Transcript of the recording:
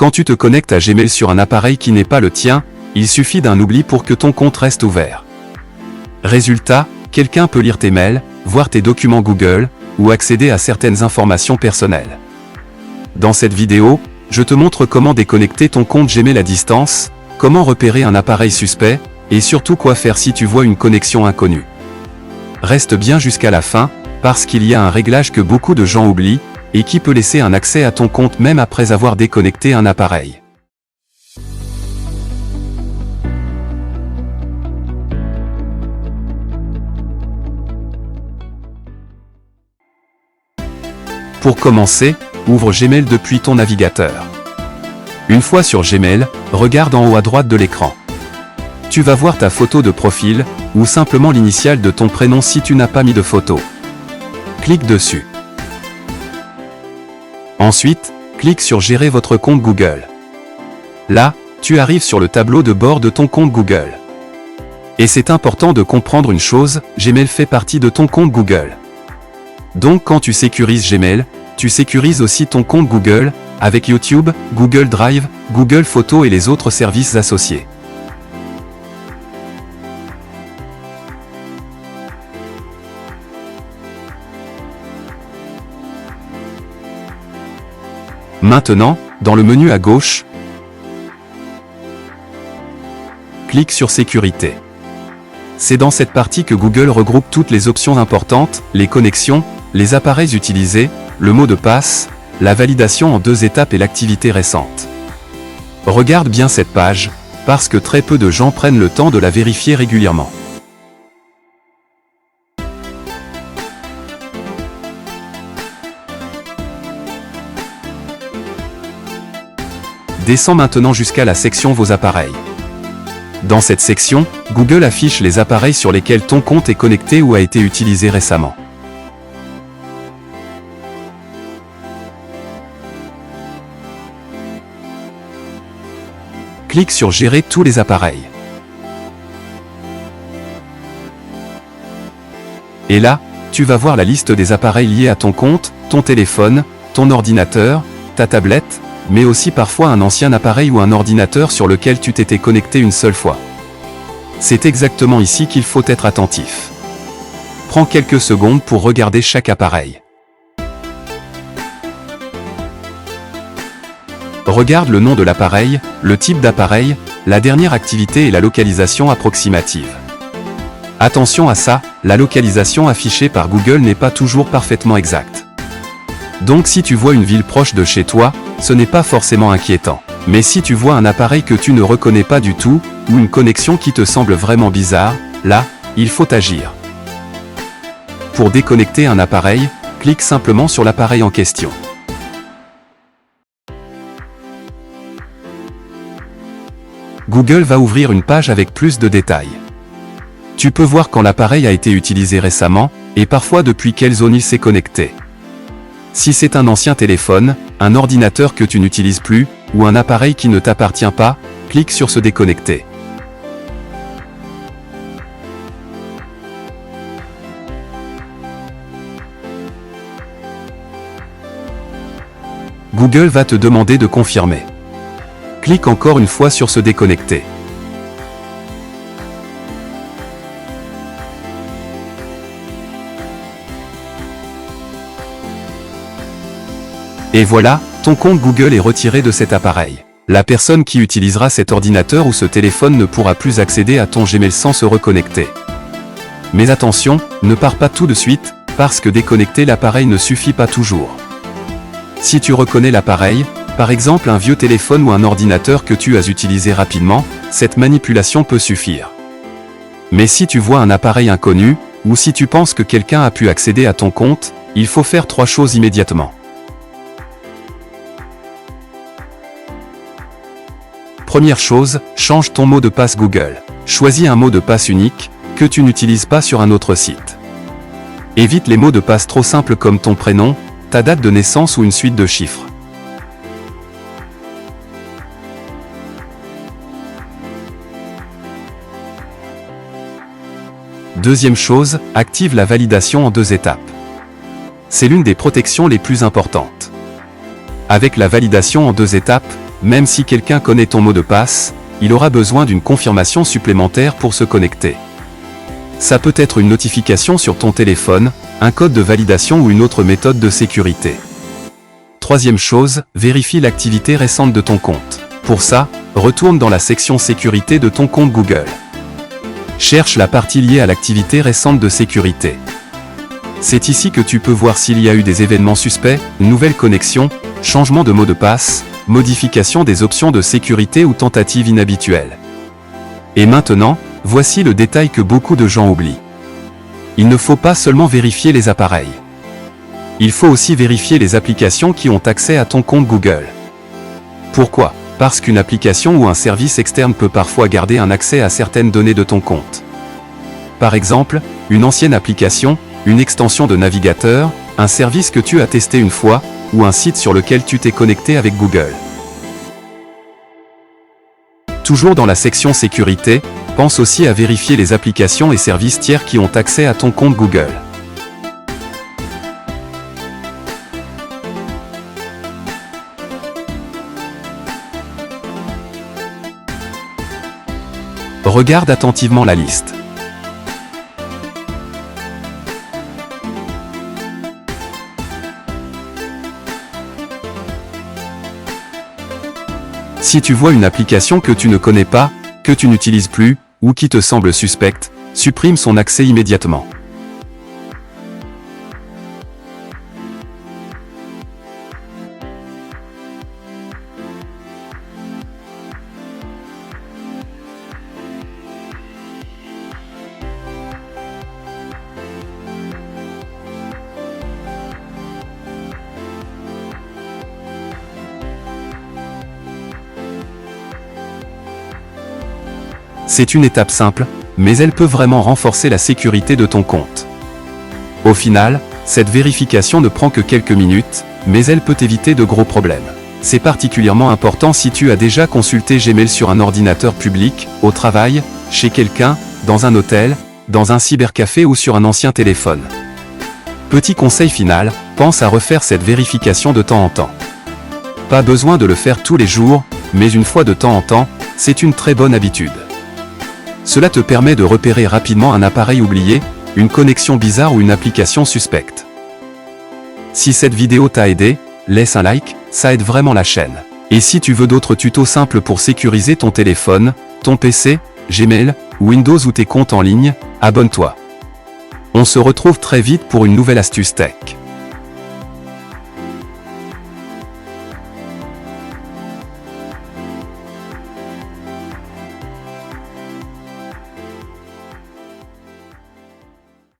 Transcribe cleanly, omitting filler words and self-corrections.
Quand tu te connectes à Gmail sur un appareil qui n'est pas le tien, il suffit d'un oubli pour que ton compte reste ouvert. Résultat, quelqu'un peut lire tes mails, voir tes documents Google, ou accéder à certaines informations personnelles. Dans cette vidéo, je te montre comment déconnecter ton compte Gmail à distance, comment repérer un appareil suspect, et surtout quoi faire si tu vois une connexion inconnue. Reste bien jusqu'à la fin, parce qu'il y a un réglage que beaucoup de gens oublient, et qui peut laisser un accès à ton compte même après avoir déconnecté un appareil. Pour commencer, ouvre Gmail depuis ton navigateur. Une fois sur Gmail, regarde en haut à droite de l'écran. Tu vas voir ta photo de profil, ou simplement l'initiale de ton prénom si tu n'as pas mis de photo. Clique dessus. Ensuite, clique sur Gérer votre compte Google. Là, tu arrives sur le tableau de bord de ton compte Google. Et c'est important de comprendre une chose, Gmail fait partie de ton compte Google. Donc quand tu sécurises Gmail, tu sécurises aussi ton compte Google, avec YouTube, Google Drive, Google Photos et les autres services associés. Maintenant, dans le menu à gauche, clique sur Sécurité. C'est dans cette partie que Google regroupe toutes les options importantes, les connexions, les appareils utilisés, le mot de passe, la validation en 2 étapes et l'activité récente. Regarde bien cette page, parce que très peu de gens prennent le temps de la vérifier régulièrement. Descends maintenant jusqu'à la section Vos appareils. Dans cette section, Google affiche les appareils sur lesquels ton compte est connecté ou a été utilisé récemment. Clique sur Gérer tous les appareils. Et là, tu vas voir la liste des appareils liés à ton compte, ton téléphone, ton ordinateur, ta tablette, mais aussi parfois un ancien appareil ou un ordinateur sur lequel tu t'étais connecté une seule fois. C'est exactement ici qu'il faut être attentif. Prends quelques secondes pour regarder chaque appareil. Regarde le nom de l'appareil, le type d'appareil, la dernière activité et la localisation approximative. Attention à ça, la localisation affichée par Google n'est pas toujours parfaitement exacte. Donc si tu vois une ville proche de chez toi, ce n'est pas forcément inquiétant. Mais si tu vois un appareil que tu ne reconnais pas du tout, ou une connexion qui te semble vraiment bizarre, là, il faut agir. Pour déconnecter un appareil, clique simplement sur l'appareil en question. Google va ouvrir une page avec plus de détails. Tu peux voir quand l'appareil a été utilisé récemment, et parfois depuis quelle zone il s'est connecté. Si c'est un ancien téléphone, un ordinateur que tu n'utilises plus, ou un appareil qui ne t'appartient pas, clique sur Se déconnecter. Google va te demander de confirmer. Clique encore une fois sur Se déconnecter. Et voilà, ton compte Google est retiré de cet appareil. La personne qui utilisera cet ordinateur ou ce téléphone ne pourra plus accéder à ton Gmail sans se reconnecter. Mais attention, ne pars pas tout de suite, parce que déconnecter l'appareil ne suffit pas toujours. Si tu reconnais l'appareil, par exemple un vieux téléphone ou un ordinateur que tu as utilisé rapidement, cette manipulation peut suffire. Mais si tu vois un appareil inconnu, ou si tu penses que quelqu'un a pu accéder à ton compte, il faut faire 3 choses immédiatement. Première chose, change ton mot de passe Google. Choisis un mot de passe unique, que tu n'utilises pas sur un autre site. Évite les mots de passe trop simples comme ton prénom, ta date de naissance ou une suite de chiffres. Deuxième chose, active la validation en 2 étapes. C'est l'une des protections les plus importantes. Avec la validation en 2 étapes, même si quelqu'un connaît ton mot de passe, il aura besoin d'une confirmation supplémentaire pour se connecter. Ça peut être une notification sur ton téléphone, un code de validation ou une autre méthode de sécurité. Troisième chose, vérifie l'activité récente de ton compte. Pour ça, retourne dans la section sécurité de ton compte Google. Cherche la partie liée à l'activité récente de sécurité. C'est ici que tu peux voir s'il y a eu des événements suspects, nouvelles connexions, changement de mot de passe, modification des options de sécurité ou tentatives inhabituelles. Et maintenant, voici le détail que beaucoup de gens oublient. Il ne faut pas seulement vérifier les appareils. Il faut aussi vérifier les applications qui ont accès à ton compte Google. Pourquoi ? Parce qu'une application ou un service externe peut parfois garder un accès à certaines données de ton compte. Par exemple, une ancienne application, une extension de navigateur, un service que tu as testé une fois, ou un site sur lequel tu t'es connecté avec Google. Toujours dans la section sécurité, pense aussi à vérifier les applications et services tiers qui ont accès à ton compte Google. Regarde attentivement la liste. Si tu vois une application que tu ne connais pas, que tu n'utilises plus, ou qui te semble suspecte, supprime son accès immédiatement. C'est une étape simple, mais elle peut vraiment renforcer la sécurité de ton compte. Au final, cette vérification ne prend que quelques minutes, mais elle peut éviter de gros problèmes. C'est particulièrement important si tu as déjà consulté Gmail sur un ordinateur public, au travail, chez quelqu'un, dans un hôtel, dans un cybercafé ou sur un ancien téléphone. Petit conseil final, pense à refaire cette vérification de temps en temps. Pas besoin de le faire tous les jours, mais une fois de temps en temps, c'est une très bonne habitude. Cela te permet de repérer rapidement un appareil oublié, une connexion bizarre ou une application suspecte. Si cette vidéo t'a aidé, laisse un like, ça aide vraiment la chaîne. Et si tu veux d'autres tutos simples pour sécuriser ton téléphone, ton PC, Gmail, Windows ou tes comptes en ligne, abonne-toi. On se retrouve très vite pour une nouvelle astuce tech.